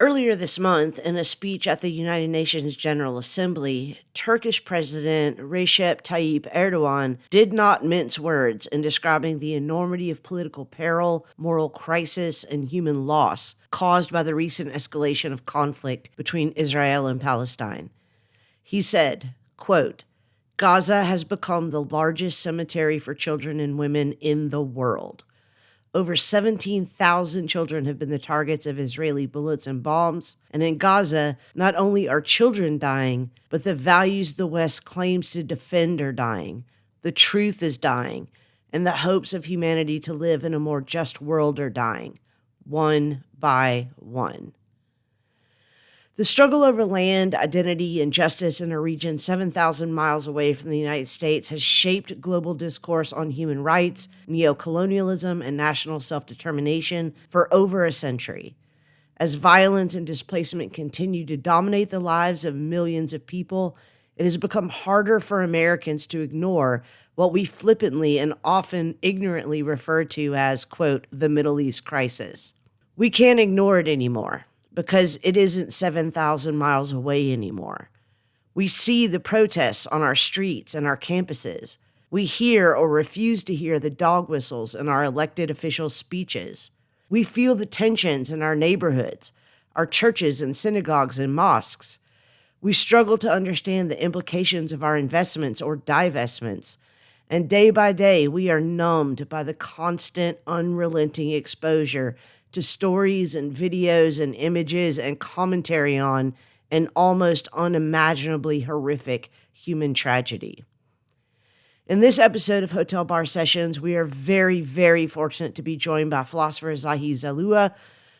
Earlier this month, in a speech at the United Nations General Assembly, Turkish President Recep Tayyip Erdogan did not mince words in describing the enormity of political peril, moral crisis, and human loss caused by the recent escalation of conflict between Israel and Palestine. He said, quote, "Gaza has become the largest cemetery for children and women in the world. Over 17,000 children have been the targets of Israeli bullets and bombs. And in Gaza, not only are children dying, but the values the West claims to defend are dying. The truth is dying, and the hopes of humanity to live in a more just world are dying, one by one." The struggle over land, identity, and justice in a region 7,000 miles away from the United States has shaped global discourse on human rights, neocolonialism, and national self-determination for over a century. As violence and displacement continue to dominate the lives of millions of people, it has become harder for Americans to ignore what we flippantly and often ignorantly refer to as, quote, the Middle East crisis. We can't ignore it anymore, because it isn't 7,000 miles away anymore. We see the protests on our streets and our campuses. We hear or refuse to hear the dog whistles in our elected officials' speeches. We feel the tensions in our neighborhoods, our churches and synagogues and mosques. We struggle to understand the implications of our investments or divestments. And day by day, we are numbed by the constant, unrelenting exposure to stories and videos and images and commentary on an almost unimaginably horrific human tragedy. In this episode of Hotel Bar Sessions, we are very, very fortunate to be joined by philosopher Zahi Zalloua,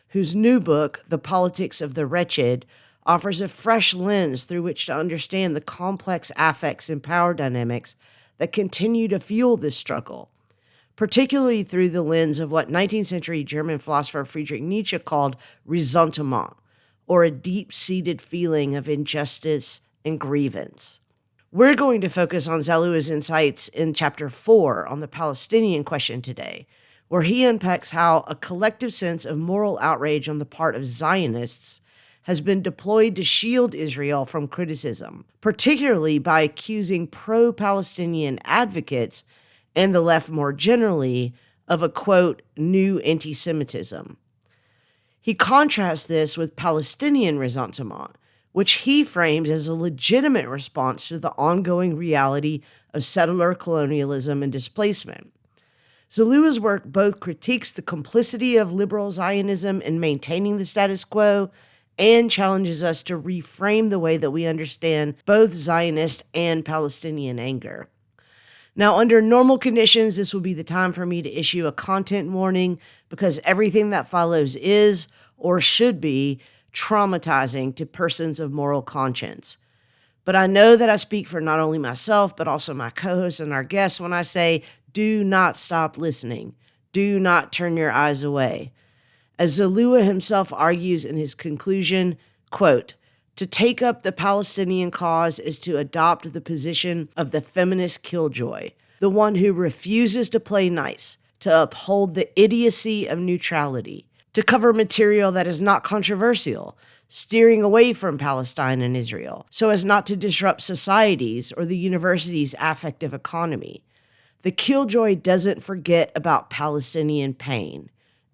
whose new book, The Politics of the Wretched, offers a fresh lens through which to understand the complex affects and power dynamics that continue to fuel this struggle, particularly through the lens of what 19th century German philosopher Friedrich Nietzsche called Ressentiment, or a deep-seated feeling of injustice and grievance. We're going to focus on Zalloua's insights in Chapter 4 on the Palestinian Question today, where he unpacks how a collective sense of moral outrage on the part of Zionists has been deployed to shield Israel from criticism, particularly by accusing pro-Palestinian advocates and the left more generally, of a, quote, new anti-Semitism. He contrasts this with Palestinian ressentiment, which he frames as a legitimate response to the ongoing reality of settler colonialism and displacement. Zalloua's work both critiques the complicity of liberal Zionism in maintaining the status quo and challenges us to reframe the way that we understand both Zionist and Palestinian anger. Now, under normal conditions, this would be the time for me to issue a content warning because everything that follows is, or should be, traumatizing to persons of moral conscience. But I know that I speak for not only myself, but also my co-hosts and our guests when I say, do not stop listening. Do not turn your eyes away. As Zalloua himself argues in his conclusion, quote, "To take up the Palestinian cause is to adopt the position of the feminist killjoy, the one who refuses to play nice, to uphold the idiocy of neutrality, to cover material that is not controversial, steering away from Palestine and Israel, so as not to disrupt societies or the university's affective economy. The killjoy doesn't forget about Palestinian pain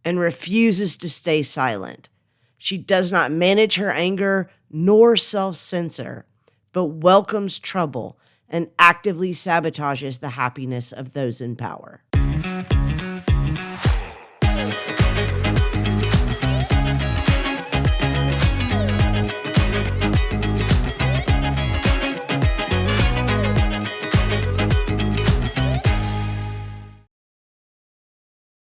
and refuses to stay silent. She does not manage her anger nor self-censor, but welcomes trouble and actively sabotages the happiness of those in power."